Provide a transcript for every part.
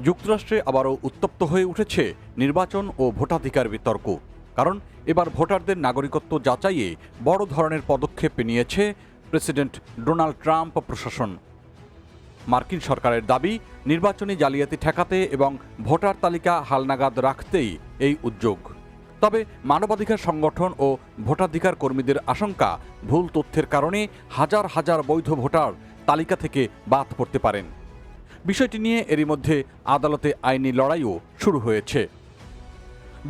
যুক্তরাষ্ট্রে আবারও উত্তপ্ত হয়ে উঠেছে নির্বাচন ও ভোটাধিকার বিতর্ক। কারণ এবার ভোটারদের নাগরিকত্ব যাচাইয়ে বড় ধরনের পদক্ষেপ নিয়েছে প্রেসিডেন্ট ডোনাল্ড ট্রাম্প প্রশাসন। মার্কিন সরকারের দাবি, নির্বাচনী জালিয়াতি ঠেকাতে এবং ভোটার তালিকা হালনাগাদ রাখতেই এই উদ্যোগ। তবে মানবাধিকার সংগঠন ও ভোটাধিকার কর্মীদের আশঙ্কা, ভুল তথ্যের কারণে হাজার হাজার বৈধ ভোটার তালিকা থেকে বাদ পড়তে পারেন। বিষয়টি নিয়ে এরই মধ্যে আদালতে আইনি লড়াইও শুরু হয়েছে।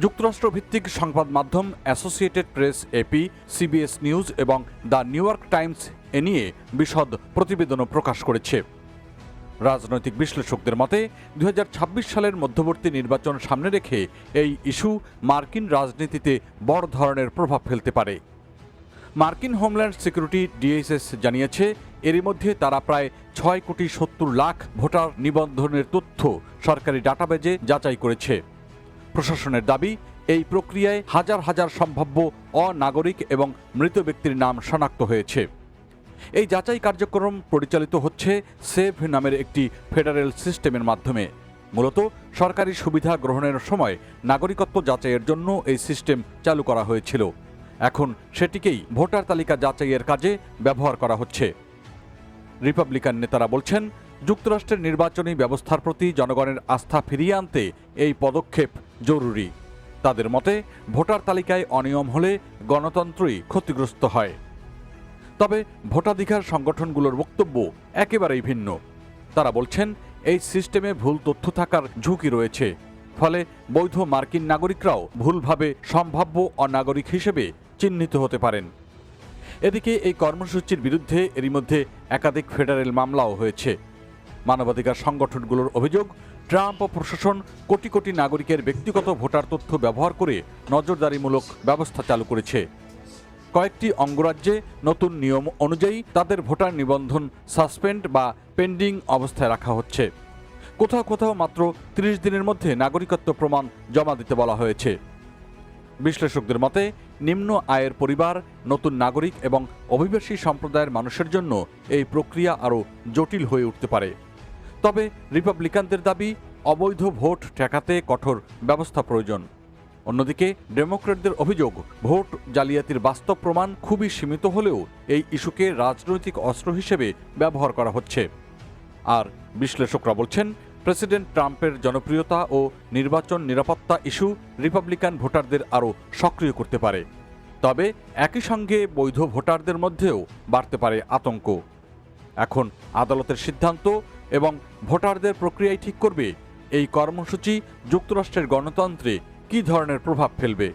যুক্তরাষ্ট্রভিত্তিক সংবাদ মাধ্যম Associated Press, AP, CBS News এবং দ্য নিউ ইয়র্ক টাইমস এ নিয়ে বিশদ প্রতিবেদনও প্রকাশ করেছে। রাজনৈতিক বিশ্লেষকদের মতে 2026 সালের মধ্যবর্তী নির্বাচন সামনে রেখে এই ইস্যু মার্কিন রাজনীতিতে বড় ধরনের প্রভাব ফেলতে পারে। মার্কিন হোমল্যান্ড সিকিউরিটি ডিএসএস জানিয়েছে, এরই মধ্যে তারা প্রায় 6,70,00,000 ভোটার নিবন্ধনের তথ্য সরকারি ডাটাবেজে যাচাই করেছে। প্রশাসনের দাবি, এই প্রক্রিয়ায় হাজার হাজার সম্ভাব্য অনাগরিক এবং মৃত ব্যক্তির নাম শনাক্ত হয়েছে। এই যাচাই কার্যক্রম পরিচালিত হচ্ছে সেভ নামের একটি ফেডারেল সিস্টেমের মাধ্যমে। মূলত সরকারি সুবিধা গ্রহণের সময় নাগরিকত্ব যাচাইয়ের জন্য এই সিস্টেম চালু করা হয়েছিল। এখন সেটিকেই ভোটার তালিকা যাচাইয়ের কাজে ব্যবহার করা হচ্ছে। রিপাবলিকান নেতারা বলছেন, যুক্তরাষ্ট্রের নির্বাচনী ব্যবস্থার প্রতি জনগণের আস্থা ফিরিয়ে আনতে এই পদক্ষেপ জরুরি। তাদের মতে, ভোটার তালিকায় অনিয়ম হলে গণতন্ত্রই ক্ষতিগ্রস্ত হয়। তবে ভোটাধিকার সংগঠনগুলোর বক্তব্য একেবারেই ভিন্ন। তারা বলছেন, এই সিস্টেমে ভুল তথ্য থাকার ঝুঁকি রয়েছে। ফলে বৈধ মার্কিন নাগরিকরাও ভুলভাবে সম্ভাব্য অনাগরিক হিসেবে চিহ্নিত হতে পারেন। এদিকে এই কর্মসূচির বিরুদ্ধে এরই মধ্যে একাধিক ফেডারেল মামলাও হয়েছে। মানবাধিকার সংগঠনগুলোর অভিযোগ, ট্রাম্প প্রশাসন কোটি কোটি নাগরিকের ব্যক্তিগত ভোটার তথ্য ব্যবহার করে নজরদারিমূলক ব্যবস্থা চালু করেছে। কয়েকটি অঙ্গরাজ্যে নতুন নিয়ম অনুযায়ী তাদের ভোটার নিবন্ধন সাসপেন্ড বা পেন্ডিং অবস্থায় রাখা হচ্ছে। কোথাও কোথাও মাত্র 30 দিনের মধ্যে নাগরিকত্ব প্রমাণ জমা দিতে বলা হয়েছে। বিশ্লেষকদের মতে, নিম্ন আয়ের পরিবার, নতুন নাগরিক এবং অভিবাসী সম্প্রদায়ের মানুষের জন্য এই প্রক্রিয়া আরও জটিল হয়ে উঠতে পারে। তবে রিপাবলিকানদের দাবি, অবৈধ ভোট ঠেকাতে কঠোর ব্যবস্থা প্রয়োজন। অন্যদিকে ডেমোক্র্যাটদের অভিযোগ, ভোট জালিয়াতির বাস্তব প্রমাণ খুবই সীমিত হলেও এই ইস্যুকে রাজনৈতিক অস্ত্র হিসেবে ব্যবহার করা হচ্ছে। আর বিশ্লেষকরা বলছেন, প্রেসিডেন্ট ট্রাম্পের জনপ্রিয়তা ও নির্বাচন নিরাপত্তা ইস্যু রিপাবলিকান ভোটারদের আরও সক্রিয় করতে পারে। তবে একই সঙ্গে বৈধ ভোটারদের মধ্যেও বাড়তে পারে আতঙ্ক। এখন আদালতের সিদ্ধান্ত এবং ভোটারদের প্রক্রিয়াই ঠিক করবে এই কর্মসূচি যুক্তরাষ্ট্রের গণতন্ত্রে কী ধরনের প্রভাব ফেলবে।